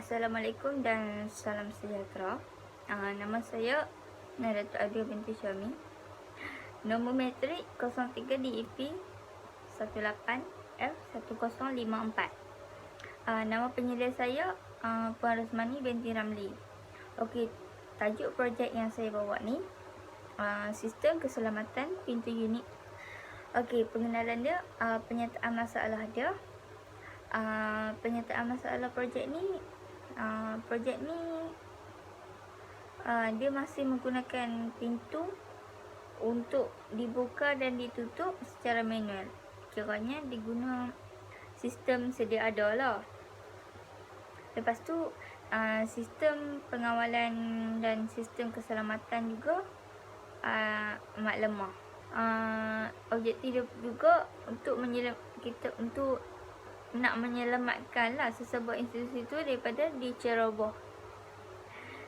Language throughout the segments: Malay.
Assalamualaikum dan salam sejahtera. Nama saya Naratul Adia binti Syami. Nombor matrik 03 DEP 18F1054. Nama penyelia saya Puan Rosmani binti Ramli. Okey, tajuk projek yang saya bawa ni sistem keselamatan pintu unit. Okey, pengenalan dia, penyataan masalah dia. Penyataan masalah projek ni, dia masih menggunakan pintu untuk dibuka dan ditutup secara manual. Kiranya diguna sistem sedia ada lah. Lepas tu sistem pengawalan dan sistem keselamatan juga amat lemah. Objektif dia juga untuk nak menyelamatkan lah sesebuah institusi itu daripada diceroboh.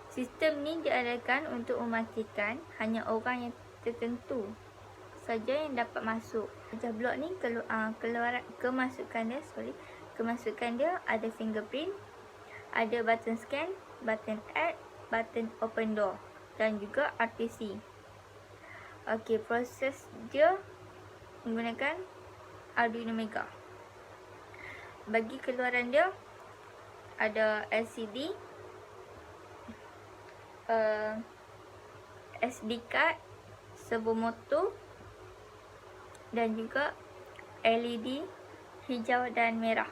Sistem ni diadakan untuk memastikan hanya orang yang tertentu saja yang dapat masuk. Wajah blok ni kemasukan dia ada fingerprint, ada button scan, button add, button open door dan juga RPC. Okey, proses dia menggunakan Arduino Mega. Bagi keluaran dia ada LCD, SD card, servo motor dan juga LED hijau dan merah.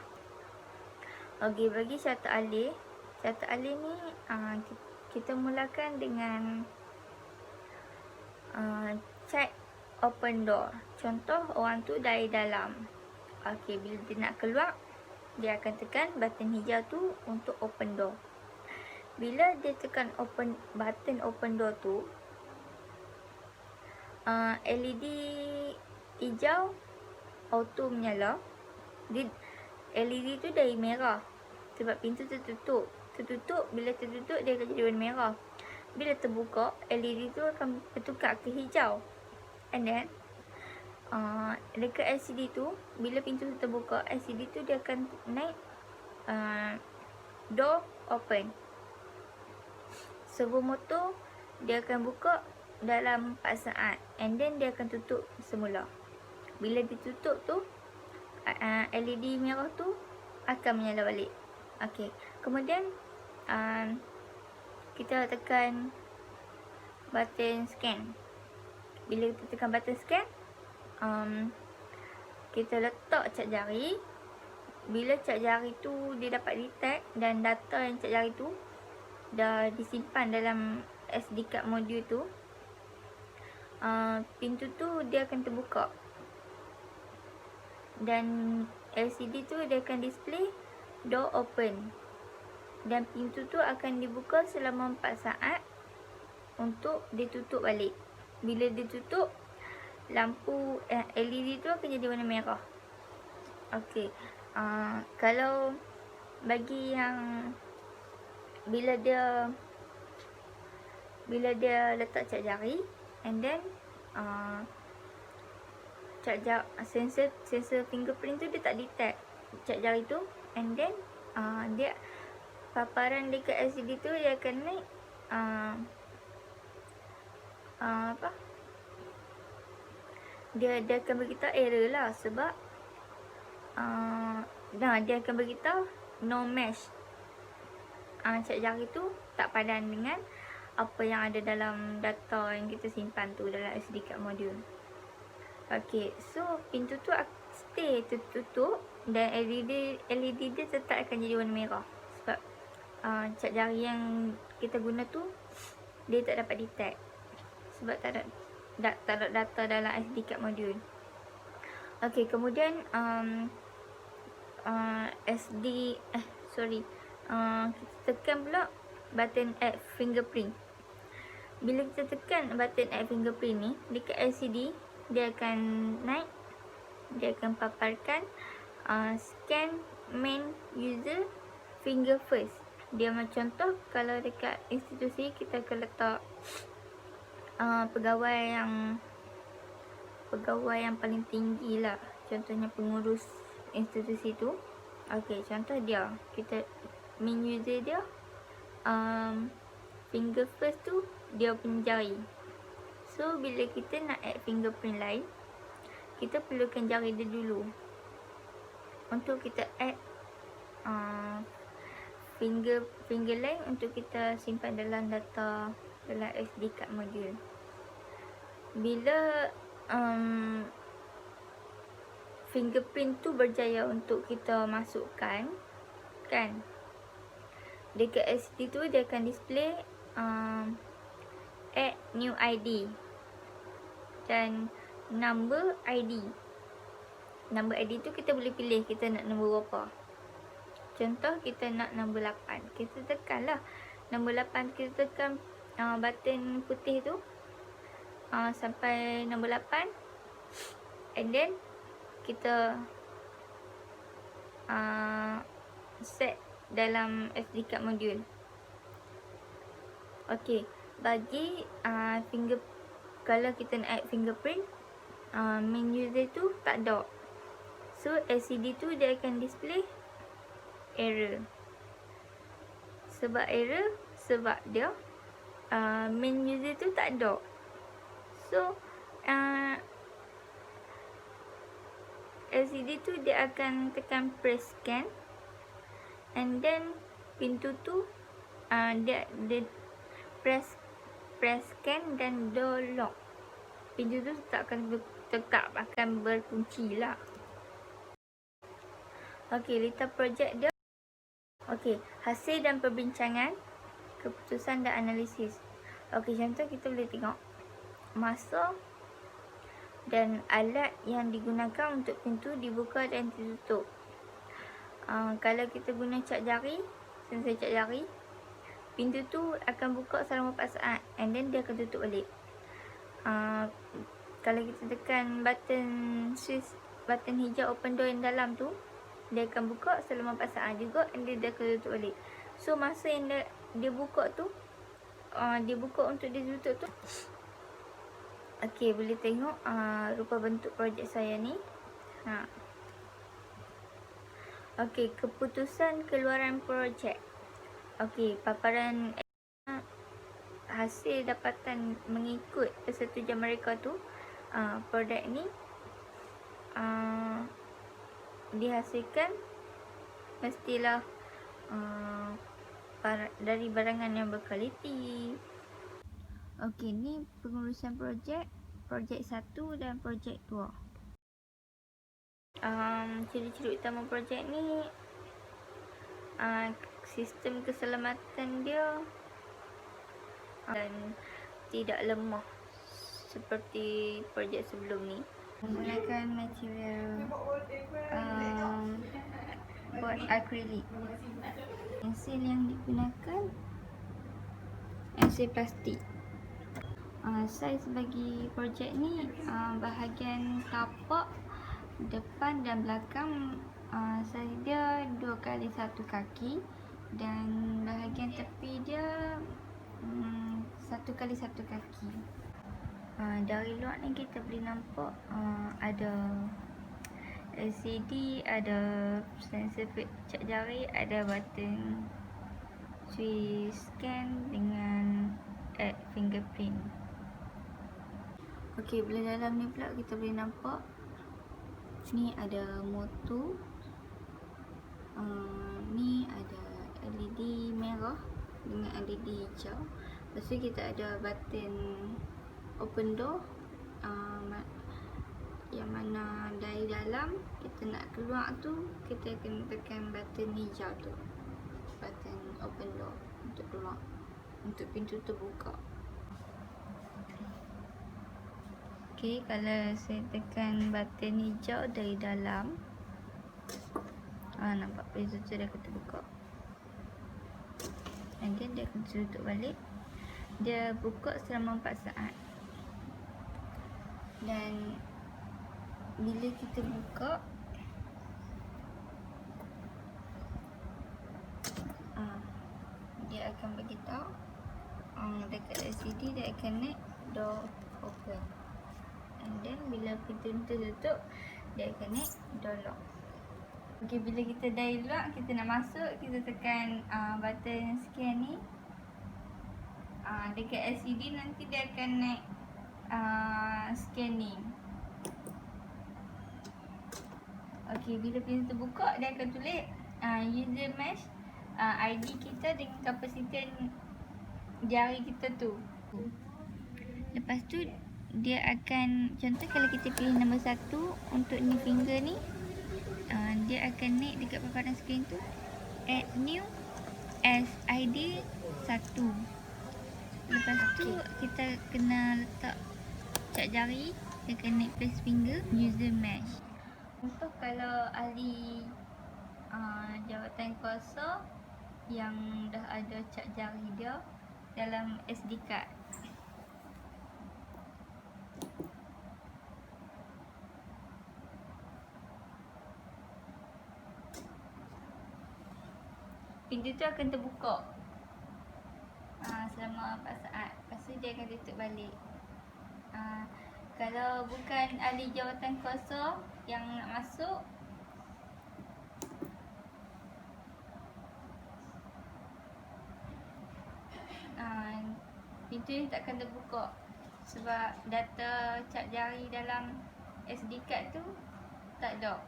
Okey, bagi carta alih ni kita mulakan dengan check open door. Contoh, orang tu dari dalam. Okey, bila dia nak keluar, dia akan tekan button hijau tu untuk open door. Bila dia tekan button open door tu, LED hijau auto menyala. LED tu dari merah sebab pintu tertutup. Bila tertutup dia akan jadi warna merah. Bila terbuka, LED tu akan bertukar ke hijau. And then dekat LCD tu, bila pintu tu terbuka, LCD tu dia akan naik door open. Servo motor dia akan buka dalam 4 saat and then dia akan tutup semula. Bila ditutup tu, LED merah tu akan menyala balik. Okey, kemudian kita tekan button scan. Bila kita tekan button scan, kita letak cap jari. Bila cap jari tu dia dapat detect dan data yang cap jari tu dah disimpan dalam SD card modul tu, pintu tu dia akan terbuka dan LCD tu dia akan display door open dan pintu tu akan dibuka selama 4 saat untuk ditutup balik. Bila ditutup, lampu LED tu akan jadi warna merah. Okey, kalau bagi yang bila dia letak cap jari and then sensor fingerprint tu dia tak detect cap jari tu, and then dia paparan dekat LCD tu dia akan naik dia akan beritahu error lah sebab dia akan beritahu no match. Cap jari tu tak padan dengan apa yang ada dalam data yang kita simpan tu dalam SD card modul. Okey, so pintu tu stay tertutup dan LED dia tetap akan jadi warna merah sebab cap jari yang kita guna tu dia tak dapat detect sebab tak ada data dalam SD card modul. Okey, kemudian kita tekan pula button add fingerprint. Bila kita tekan button add fingerprint ni dekat LCD, dia akan naik, dia akan paparkan scan main user finger first. Dia macam contoh, kalau dekat institusi kita akan letak pegawai yang paling tinggi lah, contohnya pengurus institusi tu. Okey, contoh dia, kita main user dia finger first tu dia punya jari. So bila kita nak add fingerprint lain, kita perlukan jari dia dulu untuk kita add finger lain untuk kita simpan dalam data dalam SD card module. Bila fingerprint tu berjaya untuk kita masukkan, kan, dekat SD tu dia akan display add new ID dan number ID. Number ID tu kita boleh pilih kita nak nombor berapa. Contoh kita nak nombor 8, kita tekanlah nombor 8, kita tekan button putih tu sampai nombor 8, and then kita set dalam SD card module. Okey, bagi kalau kita nak add fingerprint, main user tu tak ada. So LCD tu dia akan display error. Sebab error, sebab dia main user tu tak ada. So LCD tu dia akan tekan press scan, and then pintu tu dia press scan dan door lock. Pintu tu tetap akan berkunci lah. Okey, letak projek dia. Okey, hasil dan perbincangan, keputusan dan analisis. Okey, contoh kita boleh tengok masa dan alat yang digunakan untuk pintu dibuka dan ditutup. Kalau kita guna cap jari, sensor cap jari, pintu tu akan buka selama 4 saat, and then dia akan tutup balik. Kalau kita tekan button switch, button hijau open door yang dalam tu, dia akan buka selama 4 saat juga, and then dia akan tutup balik. So masa yang dia buka tu, dia buka untuk dia tutup tu. Okey, boleh tengok rupa bentuk projek saya ni. Okey, keputusan keluaran projek. Okey, paparan hasil dapatan mengikut persetujuan mereka tu. Produk ni dihasilkan mestilah dari barangan yang berkualiti. Okey, ni pengurusan projek 1 dan projek 2. Ciri-ciri utama projek ni, sistem keselamatan dia dan tidak lemah seperti projek sebelum ni. Menggunakan material board akrilik. Pensil yang digunakan pensil plastik. Saiz bagi projek ni, bahagian tapak depan dan belakang saiz dia 2x1 kaki, dan bahagian tepi dia 1x1 kaki. Dari luar ni kita boleh nampak ada LCD, ada sensor cap jari, ada button switch scan dengan add fingerprint. Okey, bila dalam ni pula kita boleh nampak ni ada motor, ni ada LED merah dengan LED hijau. Lepas tu kita ada button open door, yang mana dari dalam kita nak keluar tu, kita kena tekan button hijau tu, button open door untuk keluar, untuk pintu terbuka. Okey, kalau saya tekan button hijau dari dalam, nampak pintu tu dia akan terbuka, and then dia akan tutup balik. Dia buka selama 4 saat. Dan bila kita buka, dia akan beritahu dekat LCD dia akan naik door open, and then bila pintu tu tutup, dia akan naik door lock. Okey, bila kita dah load, kita nak masuk, kita tekan button scan ni. Dekat LCD nanti dia akan naik scanning. Okey, bila pintu terbuka, dia akan tulis user mesh ID kita dengan kapasiten jari kita tu. Lepas tu dia akan, contoh kalau kita pilih nombor 1 untuk ni finger ni, dia akan naik dekat paparan skrin tu, add new as ID 1. Lepas tu kita kena letak cap jari, dia akan naik place finger, user mesh. Untuk kalau ahli jawatan kuasa yang dah ada cap jari dia dalam SD card. Pintu tu akan terbuka selama 4 saat. Lepas tu dia akan tutup balik. Kalau bukan ahli jawatan kuasa yang nak masuk, pintu ni takkan terbuka sebab data cap jari dalam SD card tu tak ada.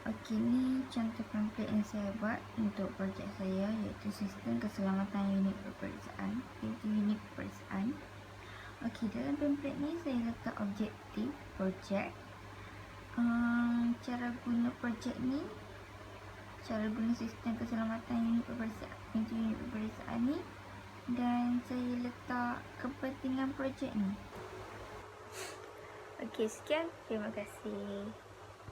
Okey, ni contoh template yang saya buat untuk projek saya, iaitu sistem keselamatan unit peperiksaan, iaitu unit peperiksaan. Okey, dalam template ni saya letak objektif projek, cara guna projek ni, cara guna sistem keselamatan unit peperiksaan, pintu unit peperiksaan ni, dan saya letak kepentingan projek ni. Okey, sekian. Terima kasih.